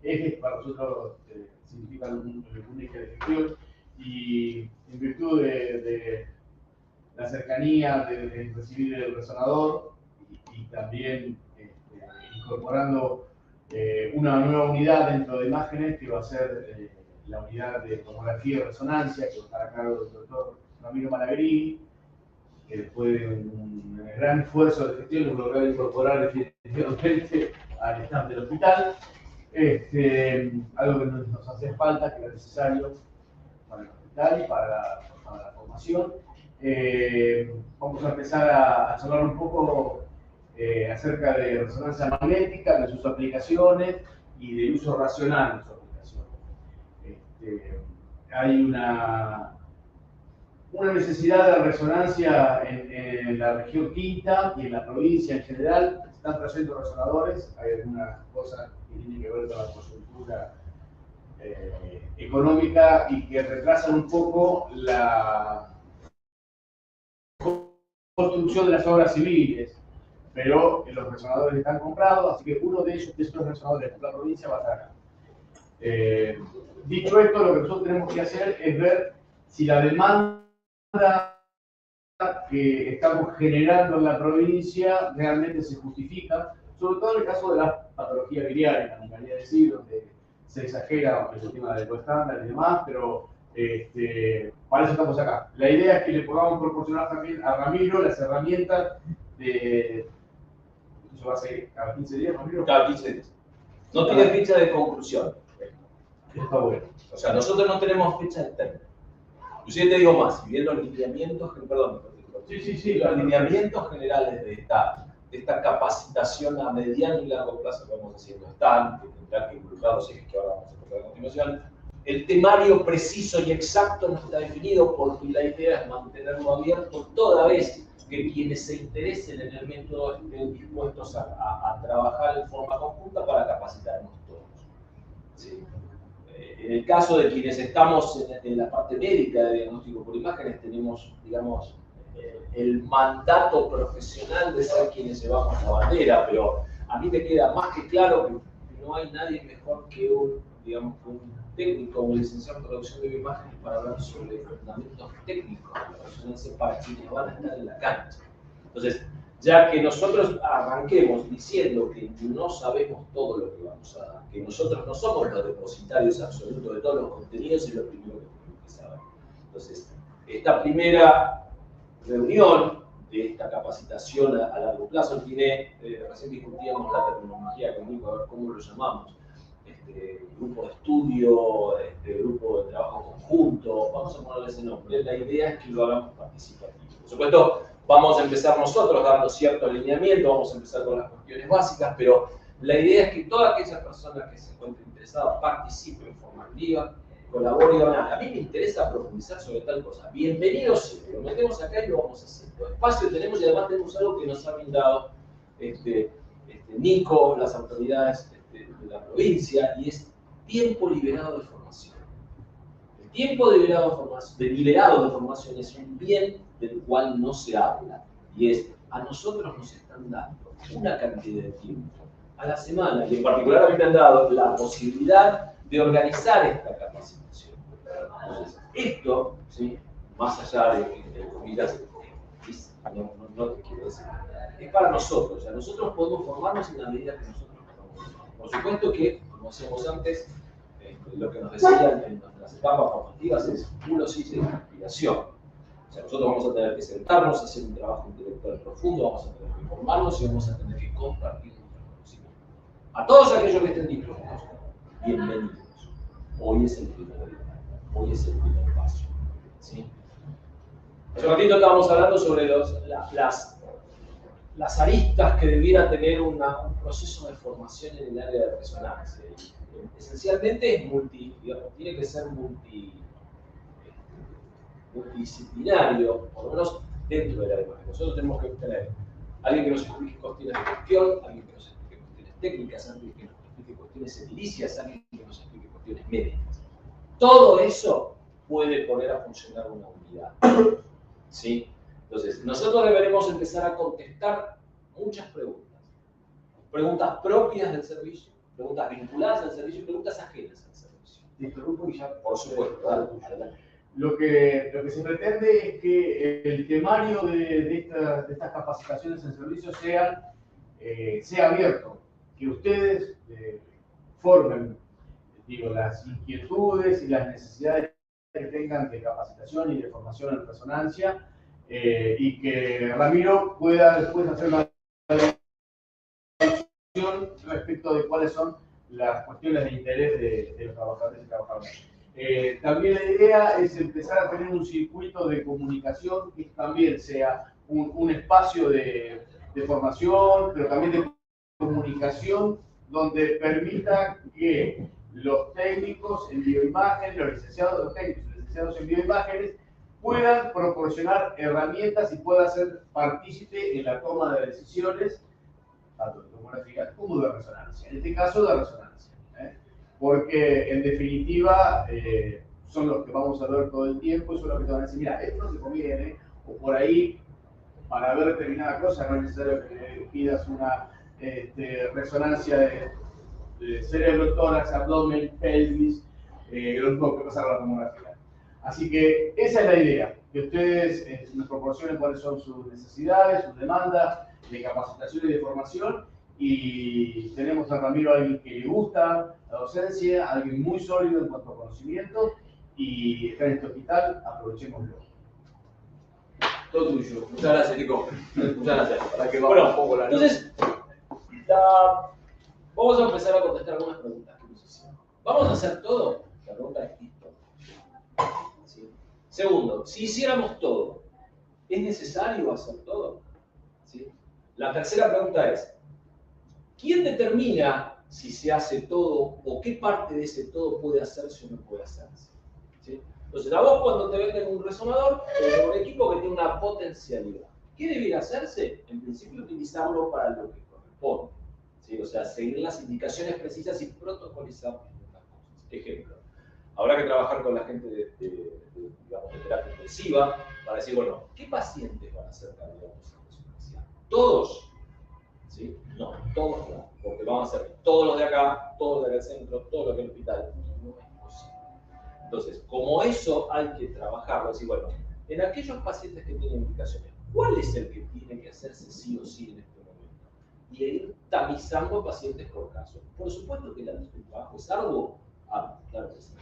ejes para nosotros significan un eje de gestión, y en virtud de la cercanía de recibir el resonador y también incorporando una nueva unidad dentro de imágenes que va a ser la unidad de tomografía y resonancia, que va a estar a cargo del doctor Ramiro Malaverini, que después de un gran esfuerzo de gestión lo logró incorporar definitivamente al staff del hospital. Algo que nos hace falta, que era necesario para el hospital y para la formación. Vamos a empezar a charlar un poco acerca de resonancia magnética, de sus aplicaciones y del uso racional de sus aplicaciones. Hay una necesidad de resonancia en la región Quinta y en la provincia en general. Se están trayendo resonadores, hay algunas cosas que tienen que ver con la coyuntura económica y que retrasan un poco la construcción de las obras civiles, pero los resonadores están comprados, así que uno de esos resonadores de la provincia va a estar acá. Dicho esto, lo que nosotros tenemos que hacer es ver si la demanda que estamos generando en la provincia realmente se justifica, sobre todo en el caso de la patología biliar, me gustaría decir, donde se exagera el tema del estándar y demás, pero para eso estamos acá. La idea es que le podamos proporcionar también a Ramiro las herramientas de... ¿Eso va a ser cada 15 días, Ramiro? Cada 15 días. No tiene fecha de conclusión. Está bueno. O sea, nosotros no tenemos fecha de término. Yo te digo más, viendo los lineamientos, los lineamientos generales de esta capacitación a mediano y largo plazo que vamos haciendo están, que tendrán que involucrar los ejes que ahora vamos a tocar a continuación. El temario preciso y exacto no está definido, porque la idea es mantenerlo abierto toda vez que quienes se interesen en el método estén dispuestos a trabajar en forma conjunta para capacitarnos todos. ¿Sí? En el caso de quienes estamos en la parte médica de diagnóstico por imágenes, tenemos, digamos, el mandato profesional de ser quienes llevamos la bandera, pero a mí me queda más que claro que no hay nadie mejor que un técnico, un licenciado en producción de imágenes para hablar sobre fundamentos técnicos de la resonancia para quienes van a estar en la cancha. Entonces, ya que nosotros arranquemos diciendo que no sabemos todo lo que vamos a dar, que nosotros no somos los depositarios absolutos de todos los contenidos, es lo primero que tenemos que saber. Entonces, esta primera reunión de esta capacitación a largo plazo tiene, recién discutíamos la terminología conmigo, a ver cómo lo llamamos, grupo de estudio, grupo de trabajo conjunto, vamos a ponerle ese nombre. La idea es que lo hagamos participativo. Por supuesto, vamos a empezar nosotros dando cierto alineamiento, vamos a empezar con las cuestiones básicas, pero la idea es que todas aquellas personas que se encuentren interesadas participen en forma activa, colaboren y digan, a mí me interesa profundizar sobre tal cosa. Bienvenidos siempre, lo metemos acá y lo vamos a hacer. Todo espacio tenemos y además tenemos algo que nos ha brindado Nico, las autoridades de la provincia, y es tiempo liberado de formación. El tiempo liberado de formación es un bien del cual no se habla, y es, a nosotros nos están dando una cantidad de tiempo a la semana, y en particular a mí me han dado la posibilidad de organizar esta capacitación. Entonces, esto, ¿sí?, más allá de comillas, no te quiero decir, es para nosotros. O sea, nosotros podemos formarnos en la medida que nosotros podamos. Por supuesto que, como decíamos antes, lo que nos decían en las etapas formativas es uno sí de inspiración. O sea, nosotros vamos a tener que sentarnos a hacer un trabajo intelectual profundo, vamos a tener que formarnos y vamos a tener que compartir nuestro conocimiento. A todos aquellos que estén dispuestos, bienvenidos. Hoy es el primer día, hoy es el primer paso. ¿Sí? Hace un ratito estábamos hablando sobre las aristas que debiera tener un proceso de formación en el área de resonancia. Esencialmente es tiene que ser multidisciplinario, por lo menos dentro del área. Nosotros tenemos que tener alguien que nos explique cuestiones de gestión, alguien que nos explique cuestiones técnicas, alguien que nos explique cuestiones edilicias, alguien que nos explique cuestiones médicas. Todo eso puede poner a funcionar una unidad. ¿Sí? Entonces, nosotros deberemos empezar a contestar muchas preguntas. preguntas propias del servicio, preguntas vinculadas al servicio y preguntas ajenas al servicio. Te interrumpo y ya. Por supuesto, adelante. Lo que se pretende es que el temario de estas capacitaciones en servicio sea abierto, que ustedes formen, digo, las inquietudes y las necesidades que tengan de capacitación y de formación en resonancia, y que Ramiro pueda después hacer una respecto de cuáles son las cuestiones de interés de los trabajadores y trabajadoras. También la idea es empezar a tener un circuito de comunicación que también sea un espacio de formación, pero también de comunicación, donde permita que los técnicos en bioimagen, los técnicos y licenciados en bioimágenes puedan proporcionar herramientas y puedan ser partícipe en la toma de decisiones, tanto de tomografía como de resonancia. En este caso, de resonancia. Porque, en definitiva, son los que vamos a ver todo el tiempo y son los que te van a decir, mira, esto no se conviene, o por ahí, para ver determinada cosa, no es necesario que pidas una resonancia de cerebro, tórax, abdomen, pelvis, lo mismo que pasa con la tomografía. Así que esa es la idea, que ustedes nos proporcionen cuáles son sus necesidades, sus demandas de capacitación y de formación, y tenemos a Ramiro, alguien que le gusta la docencia, alguien muy sólido en cuanto a conocimiento, y está en este hospital, aprovechémoslo. Todo tuyo. Muchas gracias, Nico. Muchas gracias. Para que vaya un poco la entonces, vamos a empezar a contestar algunas preguntas que nos hicieron. ¿Vamos a hacer todo? La pregunta es esto. ¿Sí? Segundo, si hiciéramos todo, ¿es necesario hacer todo? ¿Sí? La tercera pregunta es, ¿quién determina si se hace todo o qué parte de ese todo puede hacerse o no puede hacerse? ¿Sí? Entonces, a vos cuando te venden un resonador, te venden un equipo que tiene una potencialidad. ¿Qué debería hacerse? En principio, utilizarlo para lo que corresponde. ¿Sí? O sea, seguir las indicaciones precisas y protocolizar estas cosas. Ejemplo, habrá que trabajar con la gente digamos, de terapia intensiva para decir, bueno, ¿qué pacientes van a ser candidatos a resonancia? ¿Todos? ¿Sí? No, todos no, porque vamos a hacer todos los de acá, todos los del centro, todos los del hospital, y no es posible. Entonces, como eso hay que trabajarlo, es decir, bueno, en aquellos pacientes que tienen indicaciones, ¿cuál es el que tiene que hacerse sí o sí en este momento? Y ir tamizando pacientes por caso. Por supuesto que el trabajo es arduo. Claro que sí.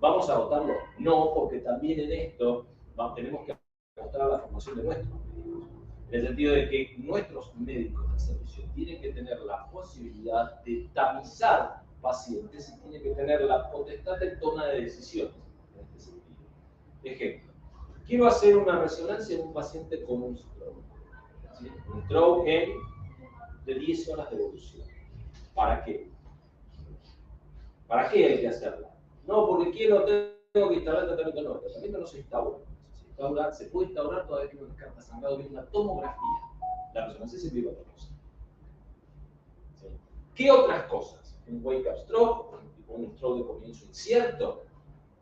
¿Vamos a agotarlo? No, porque también en esto tenemos que mostrar la formación de nuestros médicos. En el sentido de que nuestros médicos de servicio tienen que tener la posibilidad de tamizar pacientes y tienen que tener la potestad de toma de decisiones en este sentido. Ejemplo, quiero hacer una resonancia en un paciente con un stroke. ¿Sí? Un stroke de 10 horas de evolución. ¿Para qué? ¿Para qué hay que hacerla? No, porque tengo que instalar el tratamiento. No, el tratamiento no se instaura. Se puede instaurar todavía que no descarta sangrado, que es una tomografía. La resonancia se pide otra cosa. ¿Sí? ¿Qué otras cosas? Un wake-up stroke, un stroke de comienzo incierto,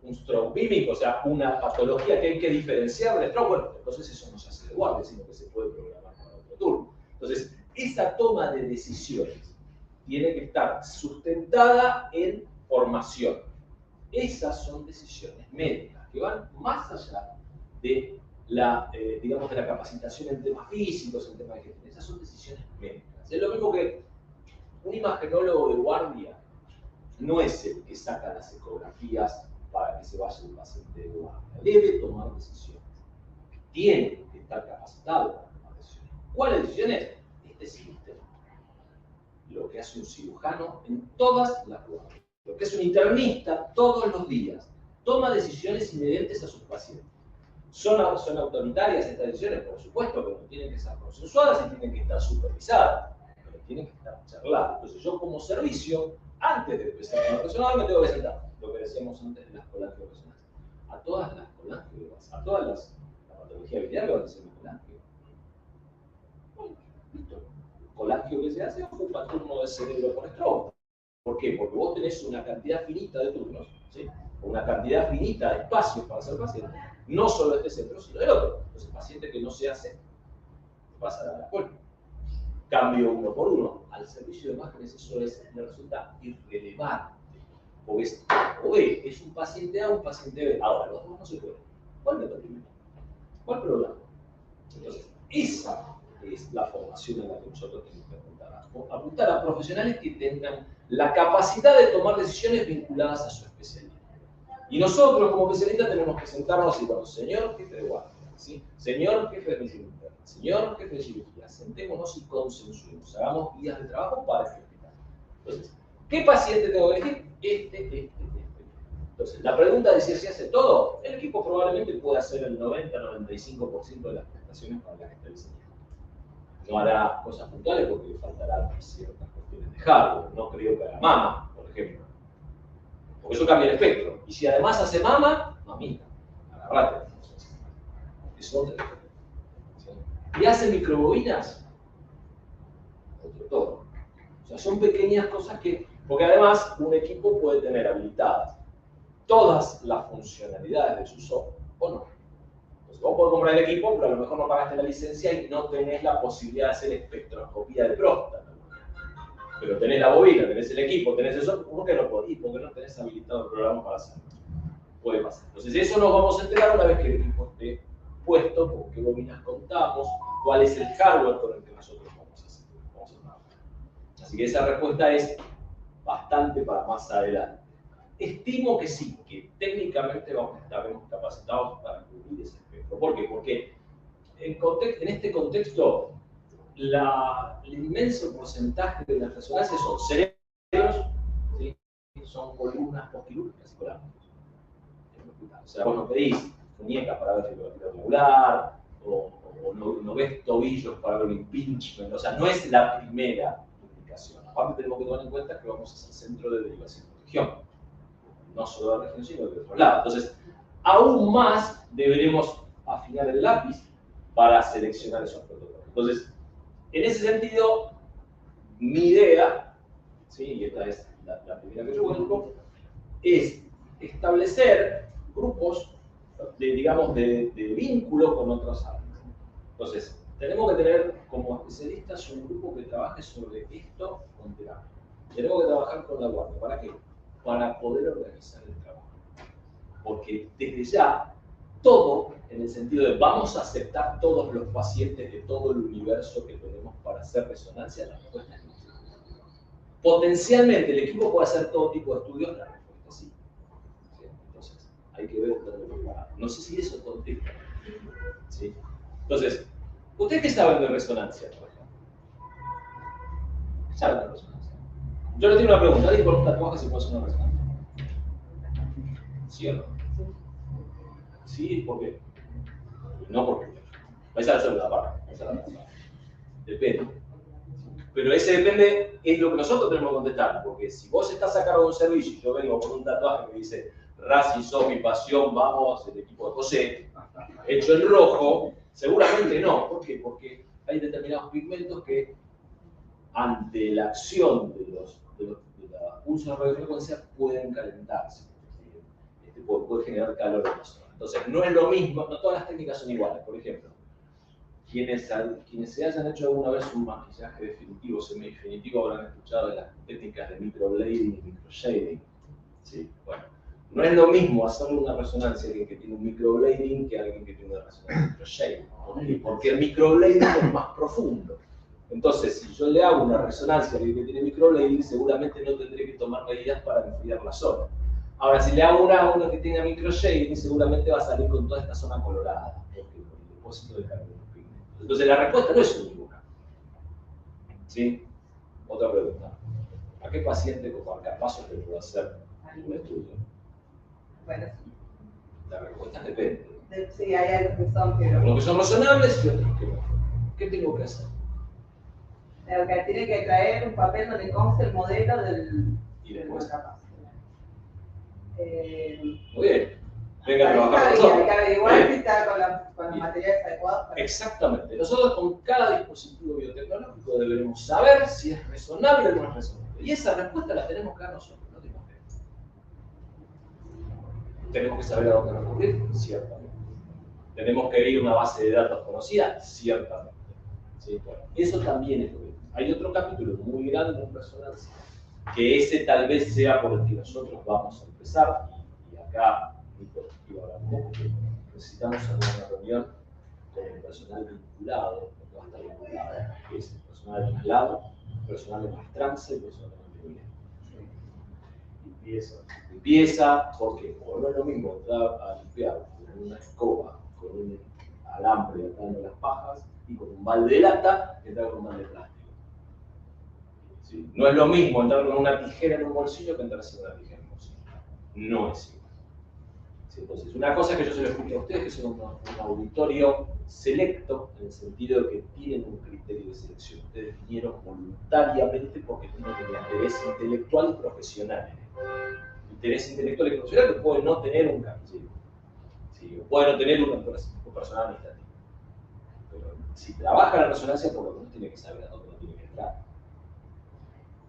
un stroke bímico, o sea, una patología que hay que diferenciar del stroke. Bueno, entonces eso no se hace de guardia, sino que se puede programar para otro turno. Entonces, esa toma de decisiones tiene que estar sustentada en formación. Esas son decisiones médicas que van más allá de digamos, de la capacitación en temas físicos, en temas de gestión. Esas son decisiones médicas. Es lo mismo que un imagenólogo de guardia no es el que saca las ecografías para que se vaya el paciente de guardia. Debe tomar decisiones. Tiene que estar capacitado para tomar decisiones. ¿Cuáles decisiones? Este sistema. Lo que hace un cirujano en todas las guardias. Lo que es un internista todos los días. Toma decisiones inherentes a sus pacientes. ¿Son autoritarias estas decisiones? Por supuesto que no, tienen que ser consensuadas y tienen que estar supervisadas, pero tienen que estar charladas. Entonces yo como servicio, antes de empezar con el resonador, me tengo que sentar. Lo que decíamos antes de las colangioresonancias. A todas las colangioresonancias, a todas la patología biliar le van a hacer una colangio. Bueno, listo. Colangio que se hace ocupa turno de cerebro con stroke. ¿Por qué? Porque vos tenés una cantidad finita de turnos, ¿sí? Una cantidad finita de espacios para hacer paciente. No solo este centro, sino el otro. Entonces, el paciente que no se hace, pasa a la escuela. cambio uno por uno. Al servicio de imágenes eso le resulta irrelevante. Porque es un paciente A, un paciente B. Ahora, los dos no se pueden. ¿Cuál me primero? ¿Cuál programa? Entonces, esa es la formación en la que nosotros tenemos que apuntar a profesionales que tengan la capacidad de tomar decisiones vinculadas a su especialidad. Y nosotros, como especialistas, tenemos que sentarnos y, bueno, señor jefe de guardia, ¿sí? Señor jefe de medicina interna, señor jefe de cirugía, sentémonos y consensuemos, hagamos guías de trabajo para ejecutar. Entonces, ¿qué paciente tengo que elegir? Este. Entonces, la pregunta de si se hace todo, el equipo probablemente pueda hacer el 90-95% de las prestaciones para las que está diseñado. No hará cosas puntuales porque le faltarán ciertas cuestiones de hardware. No creo que haga mama, por ejemplo. Porque eso cambia el espectro. Y si además hace mama, mamita, agarrate. Es otra historia. ¿Y hace microbobinas? Otro todo. O sea, son pequeñas cosas que... Porque además un equipo puede tener habilitadas todas las funcionalidades de su software o no. Entonces vos podés comprar el equipo, pero a lo mejor no pagaste la licencia y no tenés la posibilidad de hacer espectroscopía de próstata. Pero tenés la bobina, tenés el equipo, tenés eso, ¿por qué no podés? ¿Por qué no tenés habilitado el programa para hacerlo? Puede pasar. Entonces eso nos vamos a enterar una vez que el equipo esté puesto, con qué bobinas contamos, cuál es el hardware con el que nosotros vamos a trabajar. Así que esa respuesta es bastante para más adelante. Estimo que sí, que técnicamente estaremos capacitados para cubrir ese espectro. ¿Por qué? Porque en este contexto, el inmenso porcentaje de las resonancias son cerebros, ¿sí? Son columnas postquirúrgicas y colágenos. O sea, vos no pedís muñecas para ver fibrometría regular, o no ves tobillos para ver un impingement, o sea, no es la primera indicación. Aparte tenemos que tomar en cuenta que vamos a ser centro de derivación de región. No solo de la región, sino de otro lado. Entonces, aún más deberemos afinar el lápiz para seleccionar esos protocolos. Entonces, en ese sentido, mi idea, ¿sí? Y esta es la primera que yo vuelvo, es establecer grupos de vínculo con otras áreas. Entonces, tenemos que tener como especialistas un grupo que trabaje sobre esto con terapia. Tenemos que trabajar con la guardia. ¿Para qué? Para poder organizar el trabajo. Porque desde ya, todo, en el sentido de vamos a aceptar todos los pacientes de todo el universo que tenemos para hacer resonancia, la respuesta es no. Potencialmente el equipo puede hacer todo tipo de estudios, la respuesta es sí. Entonces, hay que ver todo lo que va. No sé si eso contesta. ¿Sí? Entonces, ¿ustedes qué saben de resonancia, por ejemplo? ¿Qué saben de resonancia? Yo le tengo una pregunta. ¿Alguien con un tatuaje se puede hacer una resonancia? ¿Sí o no? Sí, ¿por qué? No porque esa es la segunda parte. Depende. Pero ese depende es lo que nosotros tenemos que contestar. Porque si vos estás a cargo de un servicio y yo vengo con un tatuaje que dice Racing, Somi, Pasión, vamos, el equipo de José, hecho en rojo, seguramente no. ¿Por qué? Porque hay determinados pigmentos que ante la acción de la pulsos de radiofrecuencia pueden calentarse. Puede generar calor en la zona. Entonces, no es lo mismo, no todas las técnicas son iguales. Por ejemplo, quienes se hayan hecho alguna vez un maquillaje definitivo, semidefinitivo, habrán escuchado de las técnicas de microblading y microshading. ¿Sí? Bueno, no es lo mismo hacerle una resonancia a alguien que tiene un microblading que a alguien que tiene una resonancia de microshading. ¿Por qué? Porque el microblading es más profundo. Entonces, si yo le hago una resonancia a alguien que tiene microblading, seguramente no tendré que tomar medidas para enfriar la zona. Ahora, si le hago uno que tenga microshading, seguramente va a salir con toda esta zona colorada, porque con el depósito de carbono. Entonces, la respuesta no es unívocamente. ¿Sí? Otra pregunta. ¿A qué paciente con marcapasos le puedo hacer un estudio? Bueno, La respuesta depende. sí, hay algo que son, pero... Algunos que son razonables y otros que no. ¿Qué tengo que hacer? Pero que tiene que traer un papel donde conste el modelo del marcapasos. Muy bien. Venga a trabajar con nosotros. Hay que averiguar si está con los materiales adecuados. Exactamente. Nosotros con cada dispositivo biotecnológico deberemos saber si es razonable o no es razonable. Y esa respuesta la tenemos que dar nosotros, no tenemos que. Tenemos que saber a dónde recurrir, ciertamente. Tenemos que ir a una base de datos conocida, ciertamente. ¿Sí? Bueno, eso también es lo que hay otro capítulo muy grande en resonancia, que ese tal vez sea por el que nosotros vamos a empezar, y acá Nico iba a hablar un poco, porque necesitamos hacer una reunión con el personal vinculado, porque va a estar vinculado, que es el personal de traslado, el personal de maestranza y el personal de mantenimiento. Limpieza, porque como no es lo mismo entrar a limpiar con una escoba, con un alambre atando las pajas y con un balde de lata, que entrar con un balde de plástico. ¿Sí? No es lo mismo entrar con una tijera en un bolsillo que entrar sin una tijera en un bolsillo. No es igual. ¿Sí? Entonces, una cosa que yo se lo explico a ustedes, que son un auditorio selecto, en el sentido de que tienen un criterio de selección. Ustedes vinieron voluntariamente porque tienen un interés intelectual y profesional. Interés intelectual y profesional que puede no tener un camillero, ¿sí? Puede no tener un personal administrativo. Pero si trabaja en la resonancia, por lo menos tiene que saber a dónde tiene que entrar.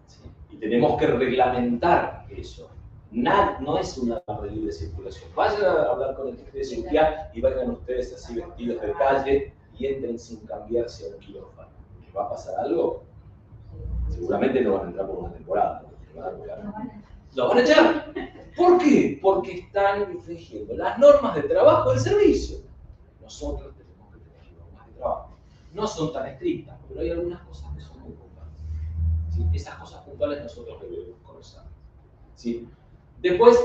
¿Sí? Y tenemos que reglamentar eso. No es una libre circulación. Vayan a hablar con el jefe de seguridad y vayan ustedes así vestidos de calle y entren sin cambiarse a un quirófano. ¿Les va a pasar algo? Seguramente no van a entrar por una temporada. ¿Lo van a echar? ¿Por qué? Porque están infringiendo las normas de trabajo del servicio. Nosotros tenemos que tener normas de trabajo. No son tan estrictas, pero hay algunas cosas que son muy puntuales. ¿Sí? Esas cosas puntuales nosotros debemos conocer. ¿Sí? Después,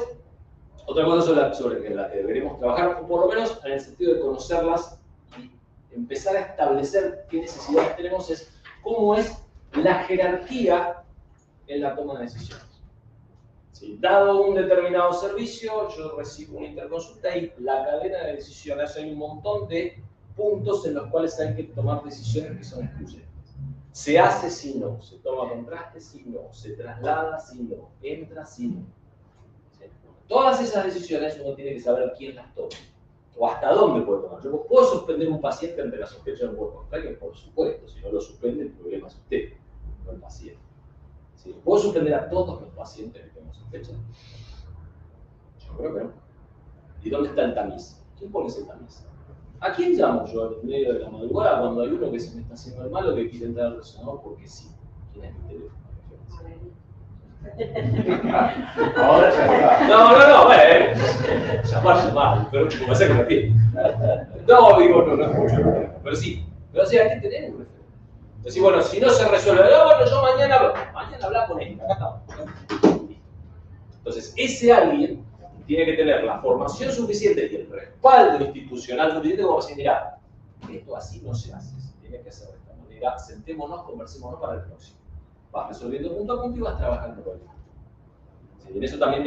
otra cosa sobre la que deberemos trabajar, por lo menos en el sentido de conocerlas y empezar a establecer qué necesidades tenemos, es cómo es la jerarquía en la toma de decisiones. ¿Sí? Dado un determinado servicio, yo recibo una interconsulta y la cadena de decisiones, hay un montón de puntos en los cuales hay que tomar decisiones que son excluyentes. Se hace si no, se toma contraste si no, se traslada si no, entra si no. ¿Sí? Todas esas decisiones uno tiene que saber quién las toma o hasta dónde puede tomar. Yo puedo suspender un paciente ante la sospecha de un cuerpo contrario, por supuesto, si no lo suspende el problema es usted, no el paciente. ¿Sí? ¿Puedo suspender a todos los pacientes que tengan sospecha? Yo creo que no. ¿Y dónde está el tamiz? ¿Quién pone ese tamiz? ¿A quién llamo yo en medio de la madrugada cuando hay uno que se me está haciendo el malo que quiere entrar al resonador porque sí? ¿Quién es mi teléfono? Ahora ya está. Llamar, pero como se refiere. No, digo, no es mucho, pero sí. Pero sí, hay que tener un referente. Entonces, bueno, si no se resuelve, bueno, yo mañana habla con él, acá está. Entonces, ese alguien tiene que tener la formación suficiente y el respaldo institucional suficiente como para decir, mira, esto así no se hace, se tiene que hacer de esta manera, sentémonos, conversémonos para el próximo. Vas resolviendo punto a punto y vas trabajando con él. ¿Sí? Y en eso también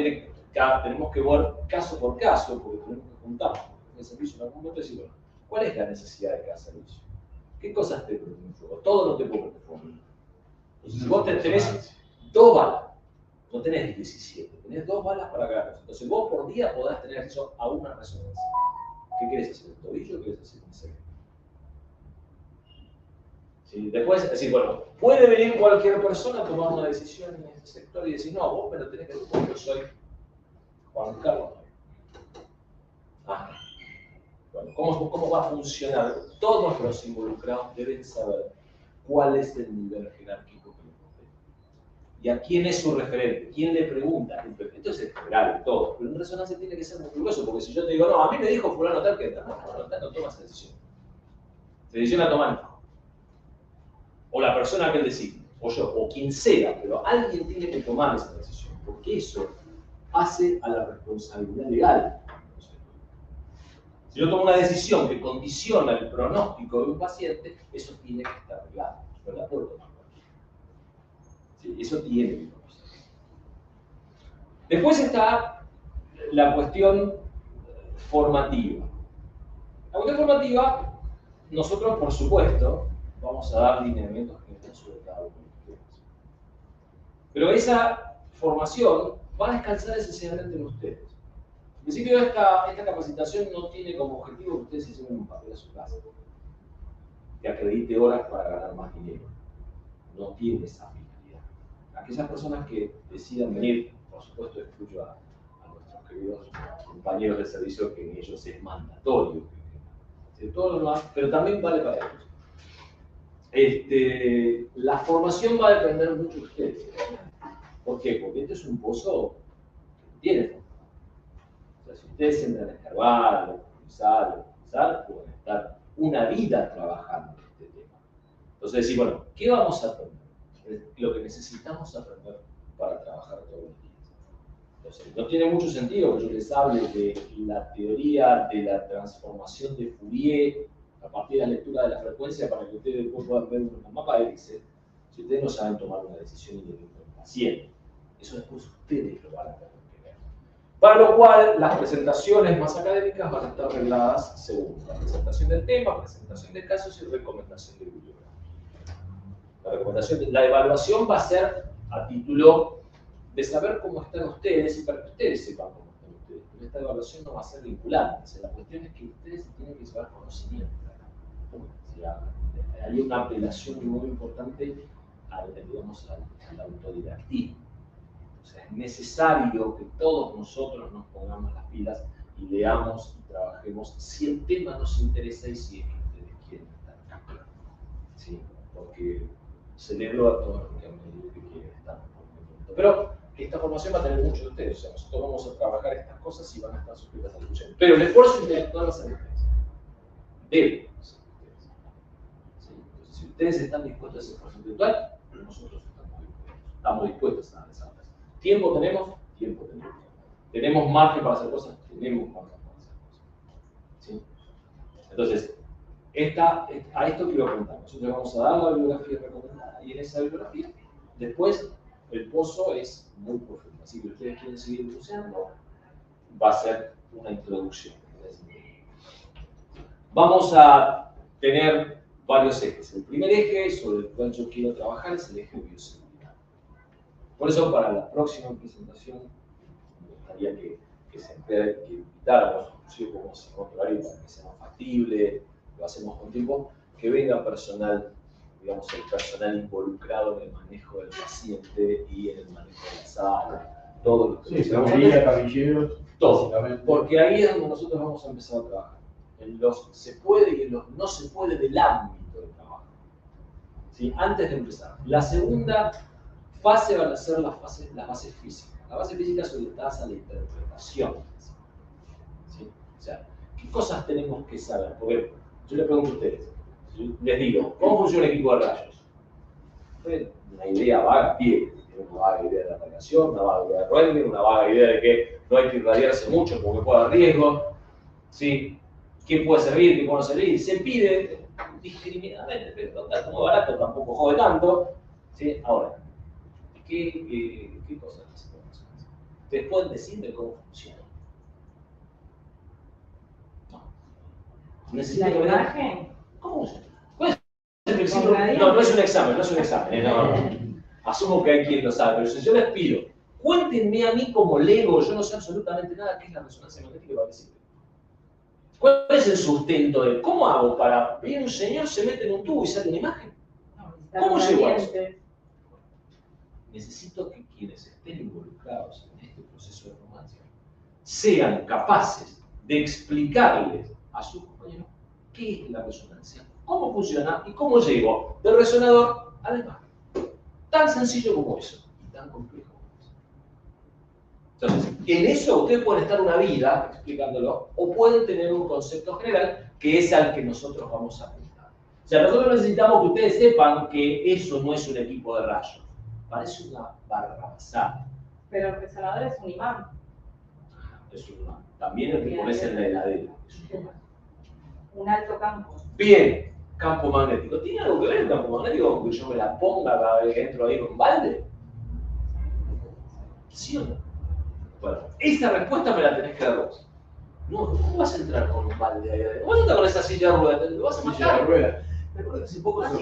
tenemos que ver caso por caso, porque tenemos que juntar el servicio en algún momento y decir, bueno, ¿cuál es la necesidad de cada servicio? ¿Qué cosas te prenden fuego? Todo no te puede prender fuego. Si vos tenés 2 balas, no tenés 17, tenés 2 balas para cada cosa. Entonces vos por día podés tener acceso a una resonancia. ¿Qué querés hacer? ¿El tobillo o querés hacer un cerebro? ¿Sí? Después, es decir, bueno, puede venir cualquier persona a tomar una decisión en este sector y decir, no, vos me lo tenés que decir porque yo soy Juan Carlos. Bueno, ¿cómo va a funcionar? Todos los involucrados deben saber cuál es el nivel jerárquico que le compete. ¿Y a quién es su referente? ¿Quién le pregunta? Esto es general, todo. Pero en resonancia tiene que ser muy curioso, porque si yo te digo, no, a mí me dijo fulano tal que no toma esa decisión. Esa decisión la toma o la persona que él decide, o yo, o quien sea, pero alguien tiene que tomar esa decisión, porque eso hace a la responsabilidad legal. Si yo tomo una decisión que condiciona el pronóstico de un paciente, eso tiene que estar arreglado. No la puedo tomar cualquiera. ¿Sí? Eso tiene que conocerse. Después está la cuestión formativa. La cuestión formativa, nosotros, por supuesto, vamos a dar lineamientos generales sobre cada uno de los temas. Pero esa formación va a descansar esencialmente en ustedes. En principio, esta capacitación no tiene como objetivo que ustedes se lleven un papel a su casa, que acredite horas para ganar más dinero. No tiene esa finalidad. Aquellas personas que decidan venir, por supuesto, excluyo a nuestros queridos compañeros de servicio, que en ellos es mandatorio. Todo lo demás, pero también vale para ellos. La formación va a depender mucho de ustedes. ¿Por qué? Porque este es un pozo que tiene formación. O sea, si ustedes entran a escarbar, a profundizar, pueden estar una vida trabajando en este tema. Entonces, decir, bueno, ¿qué vamos a aprender? Lo que necesitamos aprender para trabajar todos los días. Entonces, no tiene mucho sentido que yo les hable de la teoría de la transformación de Fourier a partir de la lectura de la frecuencia para que ustedes después puedan ver un mapa de Excel si ustedes no saben tomar una decisión independiente del paciente. Eso después ustedes lo van a tener que ver. Para lo cual, las presentaciones más académicas van a estar regladas según la presentación del tema, presentación de casos y recomendación de bibliografía. La evaluación va a ser a título de saber cómo están ustedes y para que ustedes sepan cómo están ustedes. Pero esta evaluación no va a ser vinculante. O sea, la cuestión es que ustedes tienen que llevar conocimiento. O sea, hay una apelación muy importante digamos, al autodidactismo. O sea, es necesario que todos nosotros nos pongamos las pilas y leamos y trabajemos si el tema nos interesa y si es que ustedes quieren estar acá. ¿Sí? Porque celebro a todos los que han venido que quieren estar. Pero esta formación va a tener mucho de ustedes. O sea, nosotros vamos a trabajar estas cosas y van a estar suscritas al curso. Pero el esfuerzo intelectual va a ser ustedes. Deben ser ustedes. ¿Sí? Entonces, si ustedes están dispuestos a ese esfuerzo intelectual, nosotros estamos dispuestos a esa clase. ¿Tiempo tenemos? Tiempo tenemos. ¿Tenemos margen para hacer cosas? Tenemos margen para hacer cosas. ¿Sí? Entonces, a esto quiero preguntar. Nosotros vamos a dar la bibliografía recomendada y en esa bibliografía, después, el pozo es muy profundo. Así que ustedes quieren seguir estudiando, va a ser una introducción. Vamos a tener varios ejes. El primer eje sobre el cual yo quiero trabajar es el eje de bioseguridad. Por eso, para la próxima presentación, me gustaría que se invitáramos, inclusive como hacemos otro horario para que sea más factible, lo hacemos con tiempo, que venga personal, digamos, el personal involucrado en el manejo del paciente y en el manejo de la sala, todo lo que camilleros, todo, porque ahí es donde nosotros vamos a empezar a trabajar, en los se puede y en los no se puede del ámbito de trabajo. ¿Sí? Antes de empezar. La segunda fase van a ser las bases físicas. Las bases físicas orientadas a la interpretación. ¿Sí? O sea, ¿qué cosas tenemos que saber? Porque yo les pregunto a ustedes, yo les digo, ¿cómo funciona un equipo de rayos? Una idea vaga, tiene una vaga idea de la radiación, una vaga idea de Röntgen, una vaga idea de que no hay que irradiarse mucho porque puede haber riesgo. ¿Sí? ¿Qué puede servir, qué puede no servir? Se pide discriminadamente, pero total, como barato tampoco jode tanto. ¿Sí? Ahora, ¿qué cosas necesitamos? ¿Ustedes pueden decirme cómo funciona? No. Necesito ¿La que imagen? ¿Cómo funciona? No, no es un examen, no es un examen. No. Asumo que hay quien lo sabe, pero si yo les pido, cuéntenme a mí como lego, yo no sé absolutamente nada qué es la resonancia magnética para qué sirve. ¿Cuál es el sustento de cómo hago para ver un señor se mete en un tubo y sale una imagen? ¿Cómo llego a eso? Necesito que quienes estén involucrados en este proceso de formación sean capaces de explicarles a sus compañeros qué es la resonancia, cómo funciona y cómo llego del resonador a la imagen. Tan sencillo como eso y tan complejo como eso. Entonces, en eso ustedes pueden estar una vida explicándolo o pueden tener un concepto general que es al que nosotros vamos a apuntar. O sea, nosotros necesitamos que ustedes sepan que eso no es un equipo de rayos. Parece una barrabasada. Pero el resonador es un imán. Es un imán. También el que pones en la heladera es un imán. Un alto campo. Bien, campo magnético. ¿Tiene algo que ver el campo magnético con que yo me la ponga cada vez que entro ahí con un balde? ¿Sí o no? Bueno, esa respuesta me la tenés que dar vos. No, ¿cómo vas a entrar con un balde ahí adentro? ¿Cómo vas a entrar con esa silla de ruedas? ¿Te vas a matar? Me acuerdo que hace poco se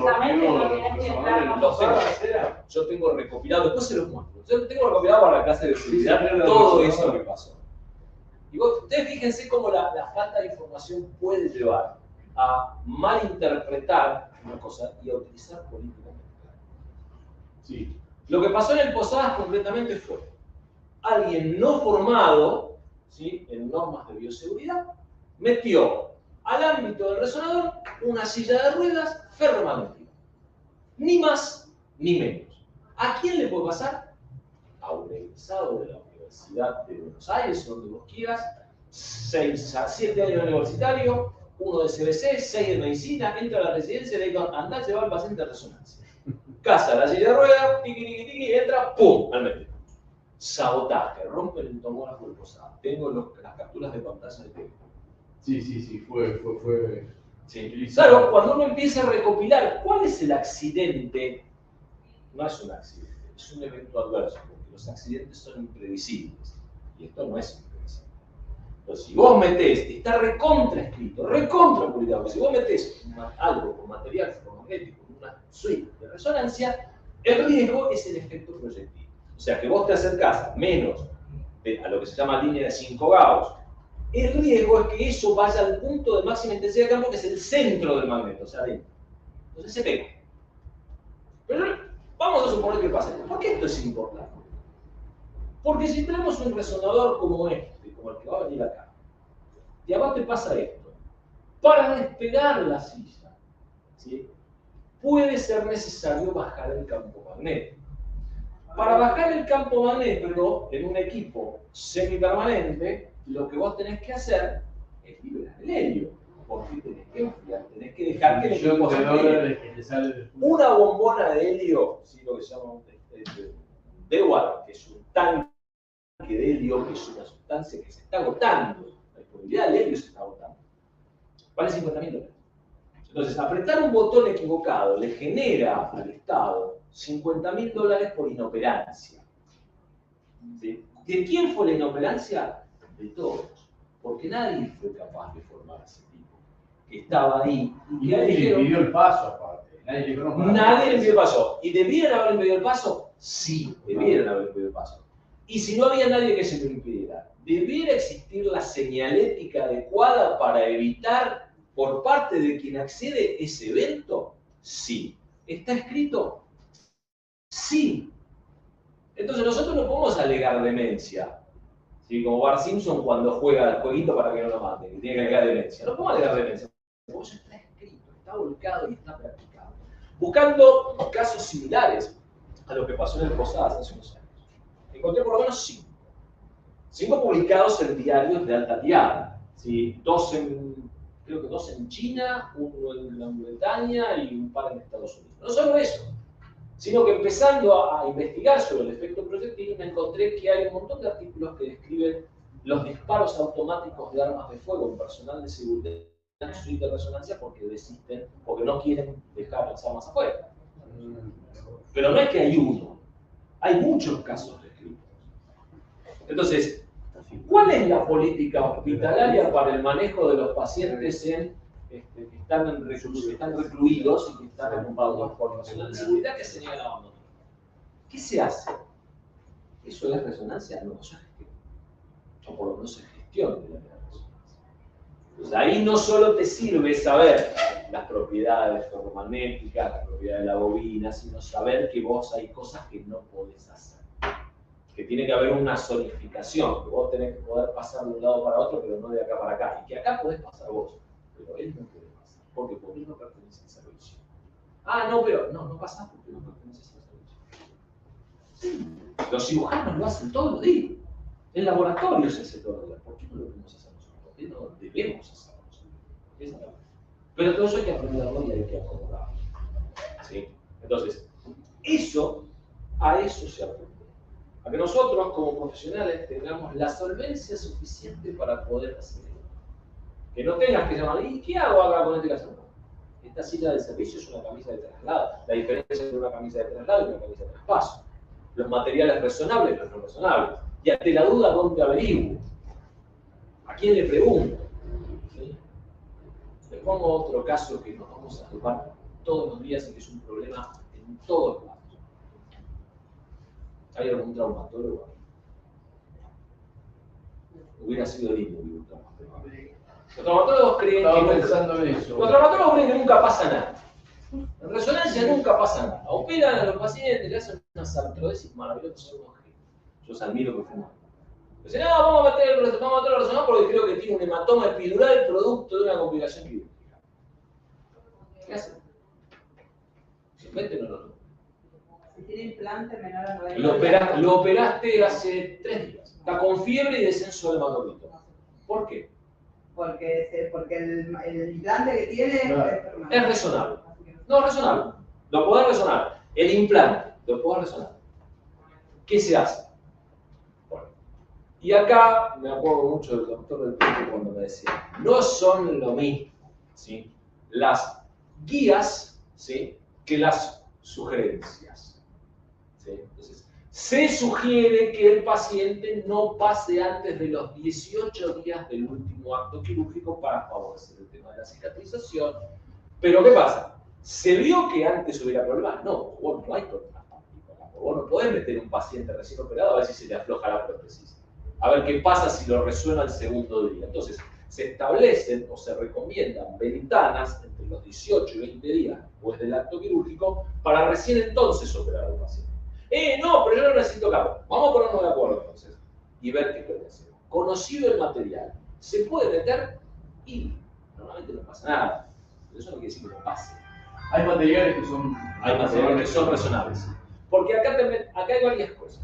yo tengo recopilado, después se los muestro. Yo tengo recopilado para la clase de seguridad todo eso que pasó. Y ustedes fíjense cómo la falta de información puede llevar a malinterpretar una cosa y a utilizar políticamente. Sí. Lo que pasó en el Posadas concretamente fue alguien no formado, ¿sí?, en normas de bioseguridad, metió al ámbito del resonador una silla de ruedas ferromagnética. Ni más ni menos. ¿A quién le puede pasar? A un egresado de la Universidad de Buenos Aires, donde vos quieras, 6 a 7 años universitario, 1 de CBC, 6 de medicina, entra a la residencia y le digo, andá a llevar al paciente a resonancia. Casa, la silla de rueda, tiqui, tiqui, tiqui, entra, ¡pum! Al médico. Sabotaje, rompen el tomógrafo del posado. Tengo las capturas de pantalla de teléfono. Sí, fue. Sí. Claro, cuando uno empieza a recopilar cuál es el accidente, no es un accidente, es un evento adverso, porque los accidentes son imprevisibles. Y esto no es imprevisible. Entonces, si vos metés, está recontra escrito, recontra publicado, que si vos metés algo con material ferromagnético, una suite de resonancia, el riesgo es el efecto proyectil. O sea, que vos te acercás menos a lo que se llama línea de 5 Gauss, el riesgo es que eso vaya al punto de máxima intensidad de campo, que es el centro del magneto, o sea, adentro. Entonces se pega. Pero vamos a suponer que pasa. ¿Por qué esto es importante? Porque si tenemos un resonador como este, como el que va a venir acá, y abajo te pasa esto, para despegar la silla, ¿sí?, puede ser necesario bajar el campo magnético. Para bajar el campo magnético en un equipo semipermanente, lo que vos tenés que hacer es liberar el helio, porque tenés que enfriar, tenés que dejar que el equipo se enfríe. Una bombona de helio, ¿sí?, lo que se llama un DEWAR, que es un tanque de helio, que es una sustancia que se está agotando, la disponibilidad del helio se está agotando, vale $50.000. Entonces, apretar un botón equivocado le genera al Estado $50.000 por inoperancia. ¿Sí? ¿De quién fue la inoperancia? De todos. Porque nadie fue capaz de formar a ese tipo. Que estaba ahí. Y nadie le impidió el paso, aparte. Nadie le impidió el paso. ¿Y debieran haber impedido el paso? Sí, debieran haber impedido el paso. Y si no había nadie que se lo impidiera, ¿debiera existir la señalética adecuada para evitar por parte de quien accede ese evento? Sí. ¿Está escrito? Sí. Entonces nosotros no podemos alegar demencia, ¿sí?, como Bart Simpson cuando juega al jueguito para que no lo maten, que tiene que alegar demencia. No podemos alegar demencia, porque eso está escrito, está volcado y está practicado. Buscando casos similares a lo que pasó en el Posadas hace unos años, encontré por lo menos 5. 5 publicados en diarios de alta tirada, ¿sí? Creo que 2 en China, 1 en Gran Bretaña y un par en Estados Unidos. No solo eso, sino que empezando a investigar sobre el efecto proyectil, me encontré que hay un montón de artículos que describen los disparos automáticos de armas de fuego en personal de seguridad en suite de resonancia porque desisten, porque no quieren dejar las armas afuera. Pero no es que hay uno, hay muchos casos descritos. Entonces, ¿cuál es la política hospitalaria para el manejo de los pacientes que están recluidos y que están ocupados por personal de seguridad que se niegan a abandonar? ¿Qué se hace? ¿Eso es resonancia? No, eso es gestión. O por lo menos es gestión de la resonancia. Entonces ahí no solo te sirve saber las propiedades ferromagnéticas, las propiedades de la bobina, sino saber que vos hay cosas que no podés hacer. Que tiene que haber una zonificación, que vos tenés que poder pasar de un lado para otro, pero no de acá para acá. Y que acá podés pasar vos, pero él no puede pasar, porque por él no pertenece al servicio. Ah, no, pero no pasás porque no perteneces al servicio. Sí. Los cirujanos lo hacen todos los días. El laboratorio se hace todos los días. ¿Por qué no lo podemos hacer nosotros? ¿Por qué no debemos hacerlo nosotros? Pero todo eso hay que aprenderlo y hay que acordarlo. ¿Sí? Entonces, a eso se aprende. A que nosotros, como profesionales, tengamos la solvencia suficiente para poder hacer esto. Que no tengas que llamar, ¿y qué hago acá con este caso? No. Esta silla de servicio es una camisa de traslado. La diferencia entre una camisa de traslado y una camisa de traspaso. Los materiales resonables, los no resonables. Y ante la duda, ¿dónde averiguo? ¿A quién le pregunto? ¿Sí? Les pongo otro caso que nos vamos a topar todos los días y que es un problema en todos lados. ¿Hay algún traumatólogo? Hubiera sido lindo un traumatólogo. Los traumatólogos creen que nunca pasa nada. En resonancia nunca pasa nada. Operan a los pacientes, le hacen unas artrodesis maravillosas. Yo os admiro profundamente. Dicen, no, vamos a meter el traumatólogo resonador porque creo que tiene un hematoma epidural producto de una complicación quirúrgica. ¿Qué hacen? someten o no. Si tiene implante menor a 90 Lo operaste hace 3 días. Está con fiebre y descenso del hematocrito. ¿Por qué? Porque el implante que tiene Es razonable. No, razonable. Lo podés resonar. El implante, lo podés resonar. ¿Qué se hace? Bueno, y acá me acuerdo mucho del doctor del tiempo cuando me decía, no son lo mismo, ¿sí?, las guías, ¿sí?, que las sugerencias. ¿Sí? Entonces, se sugiere que el paciente no pase antes de los 18 días del último acto quirúrgico para favorecer el tema de la cicatrización. Pero ¿qué pasa? ¿Se vio que antes hubiera problemas? No, vos no hay problemas. Vos no podés meter a un paciente recién operado a ver si se le afloja la prótesis. A ver qué pasa si lo resuena el segundo día. Entonces, se establecen o se recomiendan ventanas entre los 18 y 20 días después del acto quirúrgico para recién entonces operar al paciente. No, pero yo no necesito cabo. Vamos a ponernos de acuerdo entonces y ver qué puede hacer. Conocido el material, se puede meter y normalmente no pasa nada. Pero eso no quiere decir que no pase. Hay materiales que son razonables. Porque acá hay varias cosas.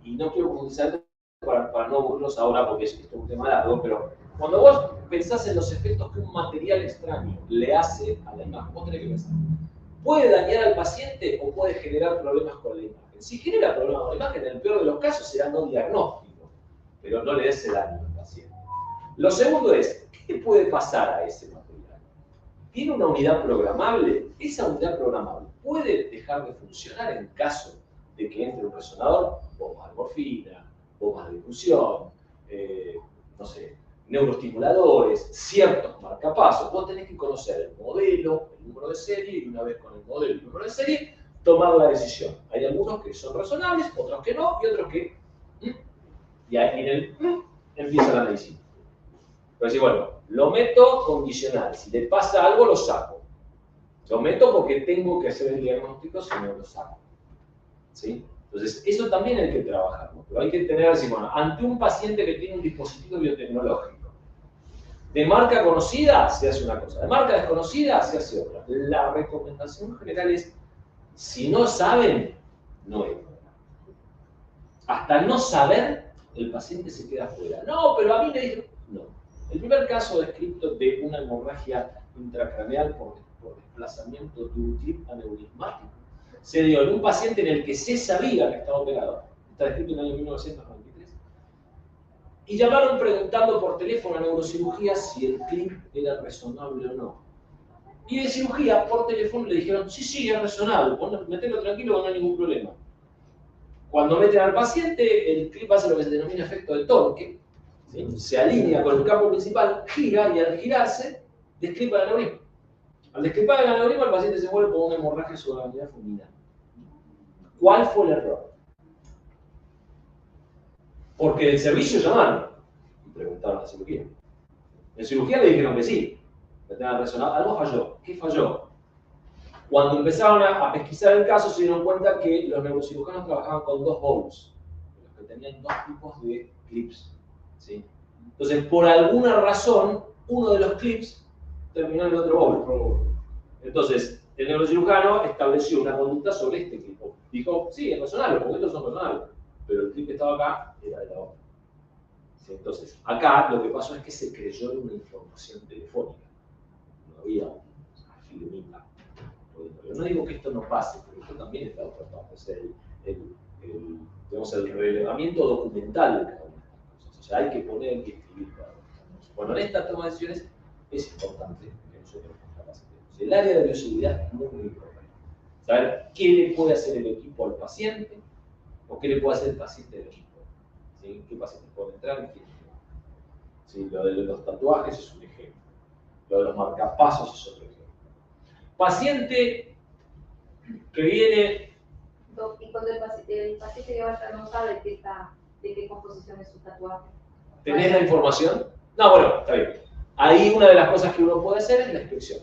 Y no quiero profundizar para no aburrirlos ahora porque esto es un tema largo, pero cuando vos pensás en los efectos que un material extraño le hace a la imagen, vos tenés que pensar, ¿puede dañar al paciente o puede generar problemas con la imagen? Si genera problemas con la imagen, en el peor de los casos será no diagnóstico, pero no le des el daño al paciente. Lo segundo es, ¿qué puede pasar a ese material? ¿Tiene una unidad programable? Esa unidad programable puede dejar de funcionar en caso de que entre un resonador, bombas de morfina, bombas de difusión, no sé, neuroestimuladores, ciertos marcapasos. Vos tenés que conocer el modelo, el número de serie, y una vez con el modelo y el número de serie, tomar la decisión. Hay algunos que son razonables, otros que no, y otros que... Y ahí en el... empieza la medicina. Pero si, bueno, lo meto condicional. Si le pasa algo, lo saco. Lo meto porque tengo que hacer el diagnóstico, si no lo saco. ¿Sí? Entonces, eso también hay que trabajarlo. Pero hay que tener así, bueno, ante un paciente que tiene un dispositivo biotecnológico, de marca conocida se hace una cosa, de marca desconocida se hace otra. La recomendación general es, si no saben, no es. Hasta no saber, el paciente se queda fuera. No, pero a mí me dijeron, no. El primer caso descrito de una hemorragia intracraneal por desplazamiento de un clip aneurismático se dio en un paciente en el que se sabía que estaba operado. Está descrito en el año 1993. Y llamaron preguntando por teléfono a neurocirugía si el clip era resonable o no. Y de cirugía, por teléfono, le dijeron, sí, es resonable, metelo tranquilo, no hay ningún problema. Cuando meten al paciente, el clip hace lo que se denomina efecto de torque, ¿sí? Se alinea con el campo principal, gira y al girarse, desclipa el aneurisma. Al desclipar el aneurisma, el paciente se vuelve con una hemorragia sobre la unidad fulminante. ¿Cuál fue el error? Porque del servicio llamaron y preguntaron a la cirugía. En cirugía le dijeron que sí, que tenía resonado. Algo falló. ¿Qué falló? Cuando empezaron a pesquisar el caso, se dieron cuenta que los neurocirujanos trabajaban con 2 bowls, los que tenían 2 tipos de clips. ¿Sí? Entonces, por alguna razón, uno de los clips terminó en el otro bowl. Entonces, el neurocirujano estableció una conducta sobre este clip. Dijo, sí, es razonable, los momentos son razonables, pero el clip que estaba acá era de la otra. ¿Sí? Entonces, acá lo que pasó es que se creyó en una información telefónica. No había una filmita. Yo no digo que esto no pase, pero esto también está otra parte. O sea, el relevamiento documental de cada una de estas cosas. O sea, hay que poner y escribir cada una de estas cosas. Bueno, en esta toma de decisiones es importante que nosotros nos capacitemos. El área de bioseguridad es muy importante. Saber qué le puede hacer el equipo al paciente o qué le puede hacer el paciente al equipo. ¿Sí? ¿Qué pacientes pueden entrar y quién no? ¿Sí? Lo de los tatuajes es un ejemplo. Lo de los marcapasos es otro ejemplo. Paciente que viene... Y cuando el paciente que vaya no sabe de qué composición es su tatuaje. ¿Tenés la información? No, bueno, está bien. Ahí una de las cosas que uno puede hacer es la inspección.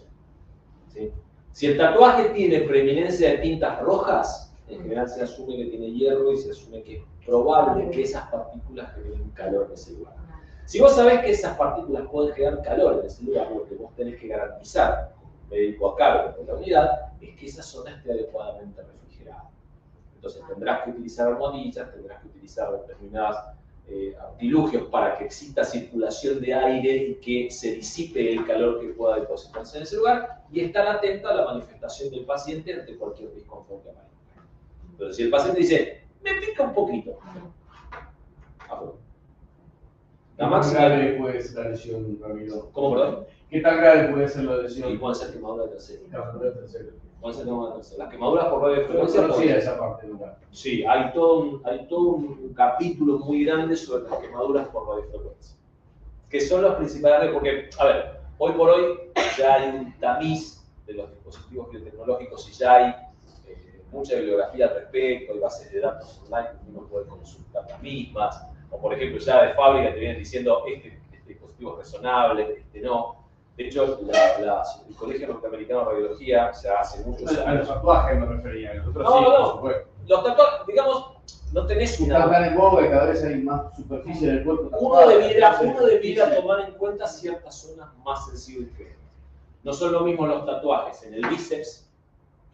¿Sí? Si el tatuaje tiene preeminencia de tintas rojas, en general se asume que tiene hierro y se asume que es probable que esas partículas generen calor en ese lugar. Si vos sabés que esas partículas pueden generar calor en ese lugar, lo que vos tenés que garantizar médico a cargo de la unidad, es que esa zona esté adecuadamente refrigerada. Entonces tendrás que utilizar armonillas, tendrás que utilizar determinados artilugios para que exista circulación de aire y que se disipe el calor que pueda depositarse en ese lugar, y estar atento a la manifestación del paciente ante cualquier disconfort que aparezca. Entonces, si el paciente dice, me pica un poquito, ¿Qué tan grave puede ser la lesión, Ramiro? ¿Cómo, perdón? ¿Qué tan grave puede ser la lesión? Y pueden ser quemaduras de tercero. Quemaduras de tercero. Pueden ser quemaduras de tercero. Las quemaduras por radiofrecuencia. No conocía esa parte, ¿verdad? Sí, hay todo un capítulo muy grande sobre las quemaduras por radiofrecuencia. Que son los principales, porque, a ver, hoy por hoy ya hay un tamiz de los dispositivos biotecnológicos y ya hay mucha bibliografía al respecto, hay bases de datos online que uno puede consultar las mismas, o por ejemplo ya de fábrica te vienen diciendo este dispositivo es razonable, este no. De hecho, el Colegio Norteamericano de Radiología ya hace muchos años... A los tatuajes me refería, nosotros no, sí, no, por supuesto. Los tatuajes, digamos, no tenés una... Está tan en boga que cada vez hay más superficie del cuerpo. Uno debiera tomar en cuenta ciertas zonas más sensibles que otras. No son lo mismo los tatuajes en el bíceps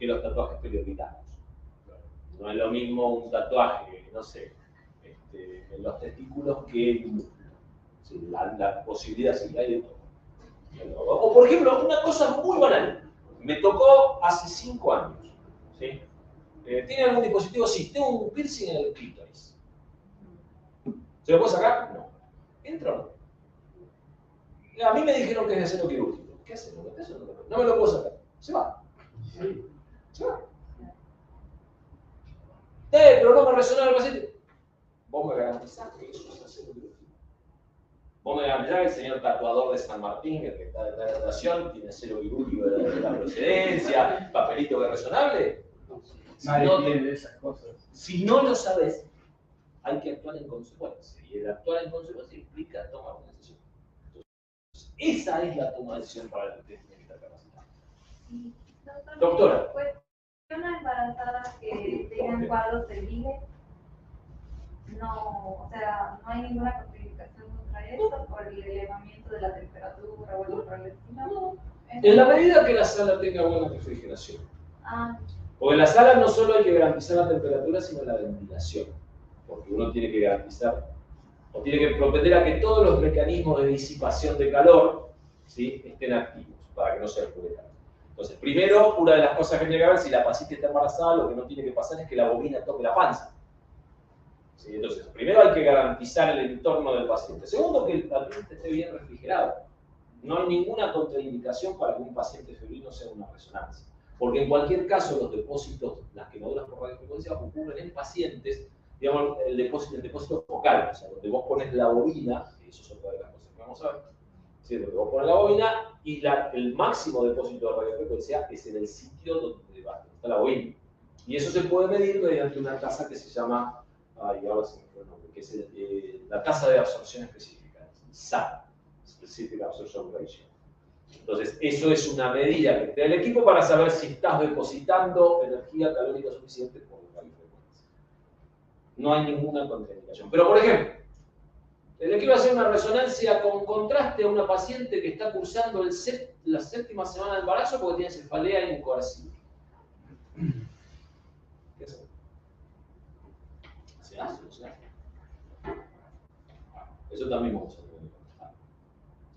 que los tatuajes periorbitales. No es lo mismo un tatuaje, no sé, en los testículos que en el músculo. Sí, la posibilidad sí hay de todo. O por ejemplo, una cosa muy banal. Me tocó hace 5 años. ¿Sí? ¿Tiene algún dispositivo? Sí, tengo un piercing en el clítoris. ¿Se lo puedo sacar? No. ¿Entra o no? A mí me dijeron que es de acero quirúrgico. ¿Qué hacemos? No me lo puedo sacar. Se va. Se va. Pero no me resonaba el paciente. Vos me garantizás que eso es acero quirúrgico. Vos me garantizás que el señor tatuador de San Martín, el que está detrás de la tatuación, tiene acero quirúrgico de la procedencia, papelito que es razonable. Nadie tiene esas cosas. Si no lo sabes, hay que actuar en consecuencia. Y el actuar en consecuencia implica tomar una decisión. Entonces, esa es la toma de decisión para la que usted tiene que estar capacitado. Doctora. ¿Personas embarazadas que tengan cuadros de IGE? No, o sea, no hay ninguna contraindicación contra esto por el elevamiento de la temperatura o algo por el estilo. No. En la medida que la sala tenga buena refrigeración. Ah. Porque en la sala no solo hay que garantizar la temperatura, sino la ventilación. Porque uno tiene que garantizar, o tiene que propender a que todos los mecanismos de disipación de calor, ¿sí?, estén activos, para que no se oscurezca. Entonces, primero, una de las cosas que tiene que ver, si la paciente está embarazada, lo que no tiene que pasar es que la bobina toque la panza. ¿Sí? Entonces, primero hay que garantizar el entorno del paciente. Segundo, que el paciente esté bien refrigerado. No hay ninguna contraindicación para que un paciente febrino sea una resonancia. Porque en cualquier caso, los depósitos, las quemaduras por radiofrecuencia ocurren en pacientes, digamos, el depósito focal, o sea, donde vos pones la bobina, y eso es otra de las cosas que vamos a ver, ¿sí? Donde vos pones la bobina y el máximo depósito de radiofrecuencia es en el sitio donde está la bobina. Y eso se puede medir mediante una tasa que se llama, ahora se me fue el nombre, que es la tasa de absorción específica, SAR, Specific Absorption Ratio. Entonces, eso es una medida que te da el equipo para saber si estás depositando energía calórica suficiente por la radiofrecuencia. No hay ninguna contraindicación. Pero, por ejemplo, el equipo hace una resonancia con contraste a una paciente que está cursando la 7ª semana de embarazo porque tiene cefalea incoercible. ¿Qué hace? ¿Se hace o no se hace? Eso también vamos a tener que contestar.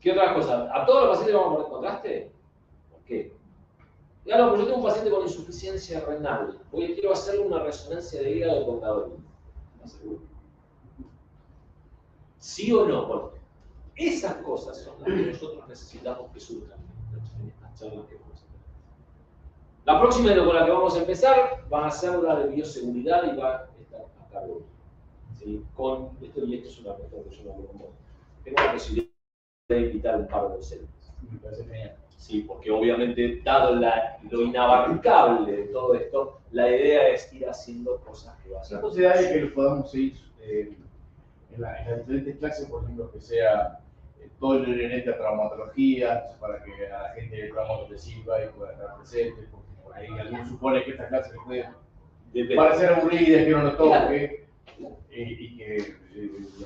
¿Qué otra cosa? ¿A todos los pacientes vamos a poner contraste? ¿Por qué? Claro, porque yo tengo un paciente con insuficiencia renal. Hoy quiero hacerle una resonancia de hígado con gasolina. ¿Estás seguro? ¿Sí o no? Bueno, esas cosas son las que nosotros necesitamos que surjan en estas charlas que vamos a tener. La próxima con la que vamos a empezar va a ser la de bioseguridad y va a estar a cargo. ¿Sí? Con esto, y esto es una cuestión que yo no hablo con vos. Tengo la posibilidad de invitar un par de docentes. Me parece genial. Sí, porque obviamente, dado lo inabarcable de todo esto, la idea es ir haciendo cosas que vayan. La posibilidad de que lo podamos seguir en las diferentes clases, por ejemplo, que sea todo el inherente a traumatología, para que a la gente de trauma le sirva y pueda estar presente, porque por ahí alguien supone que estas clases pueden parecer aburridas, que no lo toque. Y que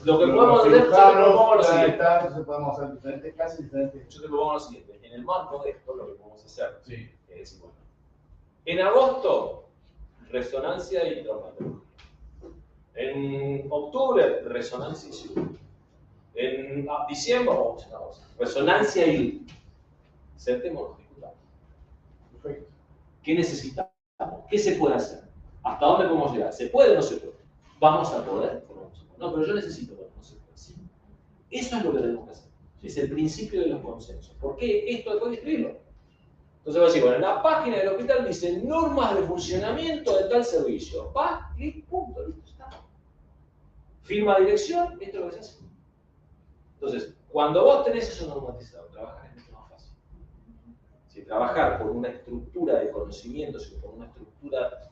Lo que los podemos hacer, cirujanos lo puedan siguiente. estar, entonces podemos hacer diferentes casos, diferentes. Yo te propongo lo siguiente, en el marco de esto lo que podemos hacer Sí. es decir, bueno, en agosto, resonancia y traumatología. En octubre, resonancia y cirugía. En diciembre, resonancia y sentémonos, discutamos. Perfecto. ¿Qué necesitamos? ¿Qué se puede hacer? ¿Hasta dónde podemos llegar? ¿Se puede o no se puede? ¿Vamos a poder o no vamos a poder? No, pero yo necesito, bueno, no se puede. Sí. Eso es lo que tenemos que hacer. Es el principio de los consensos. ¿Por qué esto después de escribirlo? Entonces va a decir, bueno, en la página del hospital dice normas de funcionamiento de tal servicio. Va, clic, punto, listo, está. Firma dirección, esto es lo que se hace. Entonces, cuando vos tenés eso normatizado, trabajar es mucho más fácil. Si trabajar por una estructura de conocimientos y por una estructura,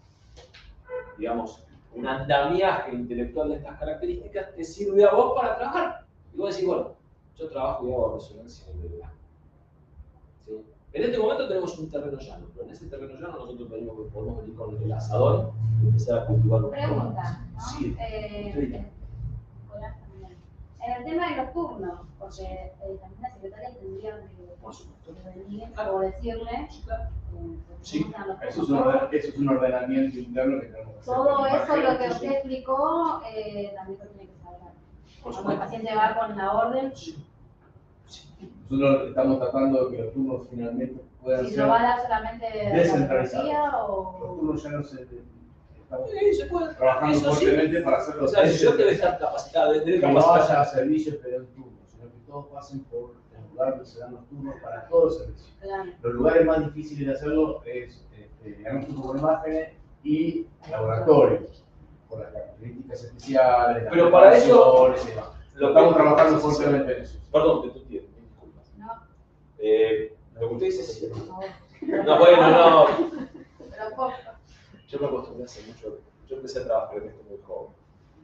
digamos, un andamiaje intelectual de estas características, te sirve a vos para trabajar. Y vos decís, bueno, yo trabajo y hago resonancia en el BBA. ¿Sí? En este momento tenemos un terreno llano, pero en ese terreno llano nosotros podemos venir con el asador y empezar a cultivar un Pregunta, ¿no? Sí. Nicolás también. En el tema de los turnos, porque también la secretaria tendría Por supuesto. que venir o decirle Sí. cómo están los Eso turnos. es un ordenamiento interno que tenemos que hacer. Todo eso, lo que Sí. usted explicó, también lo tiene que saber. Por Cuando el supuesto. paciente va con la orden, Sí. Nosotros estamos tratando de que los turnos finalmente puedan si ser lo va a dar solamente descentralizados. radiología Los o... turnos ya no se estamos Sí, se puede. trabajando Eso sí. fuertemente para hacerlo. O sea, si yo debe estar capacitado, debe Que no capacitar. haya servicios de un turno, sino que todos pasen por el lugar donde se dan los turnos para todos los servicios. Claro. Los lugares más difíciles de hacerlo es diagnóstico por imágenes y laboratorio, por las características especiales, las Pero para eso, preparaciones y demás. Estamos trabajando fuertemente en eso. Perdón, que tú tienes, disculpas. No, Lo que usted dice es cierto. por favor. No, bueno, no. Pero poco. Yo me acostumbré hace mucho. Yo empecé a trabajar en esto muy joven.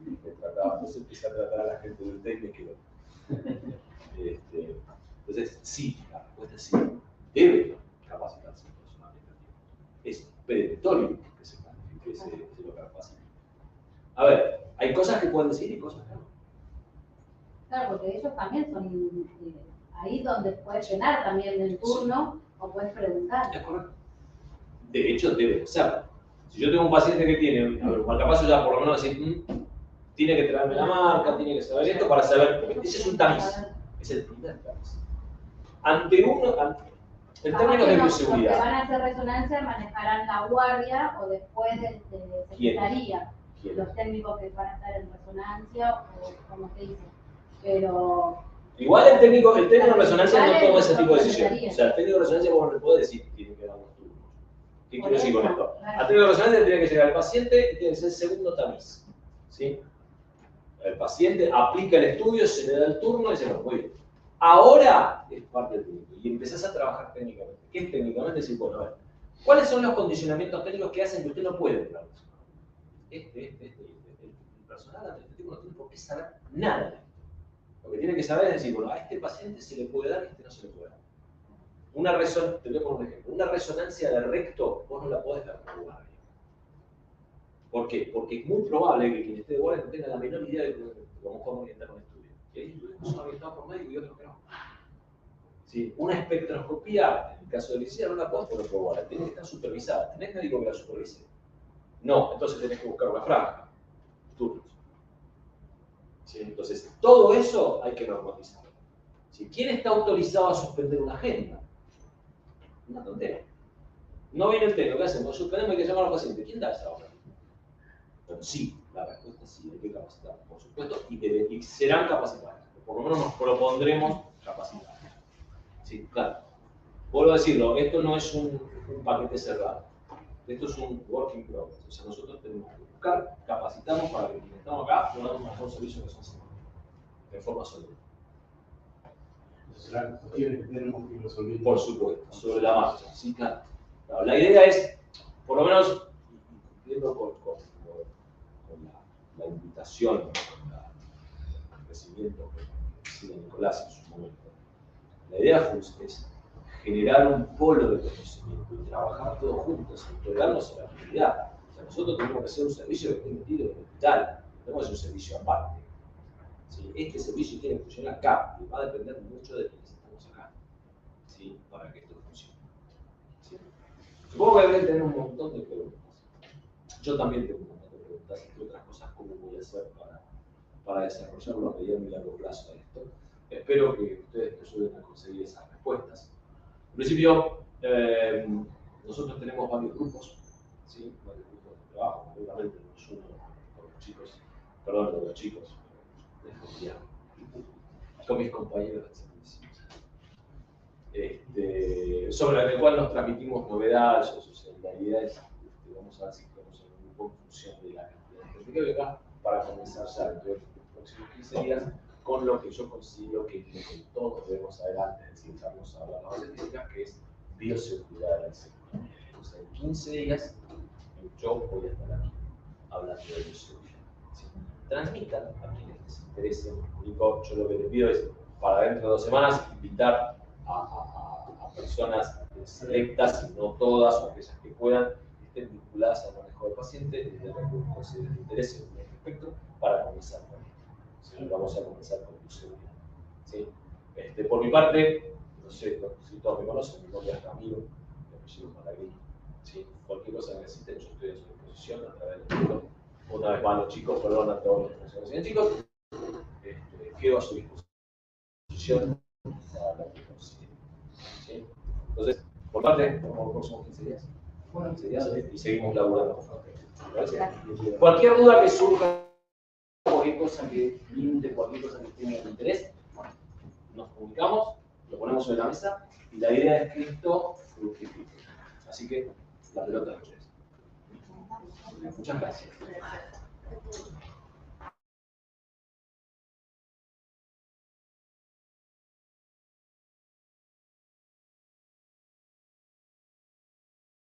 Entonces empecé a tratar a la gente del TEC y me quedó. Entonces, sí, la respuesta es sí. Debe capacitarse personalmente. Es predatorio que se lo capacite. A ver, hay cosas que pueden decir y cosas que no. Claro, porque ellos también son ahí donde puedes llenar también el turno o puedes preguntar. Es correcto. De hecho, debe ser. Si yo tengo un paciente que tiene, a ver, un marcapaso ya por lo menos decir, tiene que traerme la marca, tiene que saber esto para saber, porque ese es un tamiz. Es el primer tamiz. Ante uno, en términos de Los que bioseguridad. van a hacer resonancia manejarán la guardia o después de secretaría. ¿Quién? Los técnicos que van a estar en resonancia o como te dice. Pero Igual el técnico de resonancia no toma ese tipo de decisiones. O sea, el técnico de resonancia vos no le podés decir que tiene que dar los turnos. ¿Qué quiero decir con esto? Al técnico de resonancia tiene que llegar el paciente y tiene que ser el segundo tamiz. ¿Sí? El paciente aplica el estudio, se le da el turno y dice, bueno, muy bien. Ahora es parte del técnico y empezás a trabajar técnicamente. ¿Qué es técnicamente? Decir, bueno, a ver, ¿cuáles son los condicionamientos técnicos que hacen que usted no puede entrar? El personal administrativo no tiene por qué saber nada de esto. Lo que tiene que saber es decir, bueno, a este paciente se le puede dar y a este no se le puede dar. Te voy a poner un ejemplo. Una resonancia de recto, vos no la podés dar como guardia. ¿Por qué? Porque es muy probable que quien esté de guardia no tenga la menor idea de cómo podemos orientar un estudio. Y hay estudios que son orientados por médicos y otros que no. ¿Sí? Una espectroscopía, en el caso de Licea, no la podés poner por guardia, tiene que estar supervisada. ¿Tenés médico que la supervise? No, entonces tenés que buscar una franja. Turnos. ¿Sí? Entonces, todo eso hay que normatizar. ¿Sí? ¿Quién está autorizado a suspender una agenda? Una tontera. No viene el técnico, ¿qué hacemos? Suspendemos, hay que llamar al paciente. ¿Quién da esa orden? Bueno, sí, la respuesta es sí, hay que capacitar, por supuesto, y serán capacitados. Por lo menos nos propondremos capacitar. Sí, claro. Vuelvo a decirlo, esto no es un paquete cerrado. Esto es un work in progress. O sea, nosotros tenemos que buscar, capacitamos para que quienes estamos acá podamos mostrar un servicio que son de forma sólida. Entonces, las cuestiones que tenemos que ir resolviendo. Por supuesto, sobre la marcha. Sí, claro. Claro, la idea es, por lo menos, cumpliendo con la invitación, con el crecimiento que decía Nicolás en su momento. La idea es generar un polo de conocimiento y trabajar todos juntos, entregarnos a la comunidad. O sea, nosotros tenemos que hacer un servicio que esté metido en el hospital. tenemos un servicio aparte. ¿Sí? Este servicio tiene que funcionar acá, y va a depender mucho de quienes estamos acá, ¿sí? Para que esto funcione. ¿Sí? Supongo que deben tener un montón de preguntas. Yo también tengo un montón de preguntas, entre otras cosas, cómo voy a hacer para desarrollarlo a mediano y largo plazo de esto. Espero que ustedes me ayuden a conseguir esas respuestas. En principio, nosotros tenemos varios grupos, ¿sí? Varios grupos de trabajo, seguramente nos uno con los chicos, perdón, con los chicos, con mis compañeros de servicio, sobre el cual nos transmitimos novedades o solidaridades. Vamos a ver si tenemos un grupo en función de la cantidad de gente que venga para comenzar ya dentro de los próximos 15 días con lo que yo considero que es lo que todos debemos adelante, es decir, vamos a hablar de técnicas, que es bioseguridad del sector. Entonces, en 15 días yo voy a estar aquí hablando de bioseguridad. ¿Sí? Transmitan a quienes les interese. Único, yo lo que les pido es, para dentro de 2 semanas, invitar a personas selectas, y no todas, o aquellas que puedan, que estén vinculadas al manejo del paciente, y de algún considero de interés en este aspecto, para comenzar con esto. ¿Sí? Vamos a comenzar con bioseguridad. ¿Sí? Por mi parte, no sé si todos me conocen, mi nombre es Ramiro, mi apellido es Malagrini. ¿Sí? Cualquier cosa que necesiten, yo estoy a su disposición a través del grupo. Una vez más, los chicos, perdón a todos los que conocen, chicos, quedo a su disposición para lo que consideren. ¿Sí? Entonces, por parte, nos vemos los próximos 15 días. Bueno, 15 días y seguimos laburando. Cualquier duda que surja, cualquier cosa que pinte, cualquier cosa que tenga interés, nos comunicamos, lo ponemos sobre la mesa y la idea es que esto fructifique. Así que la pelota es de ustedes. Muchas gracias.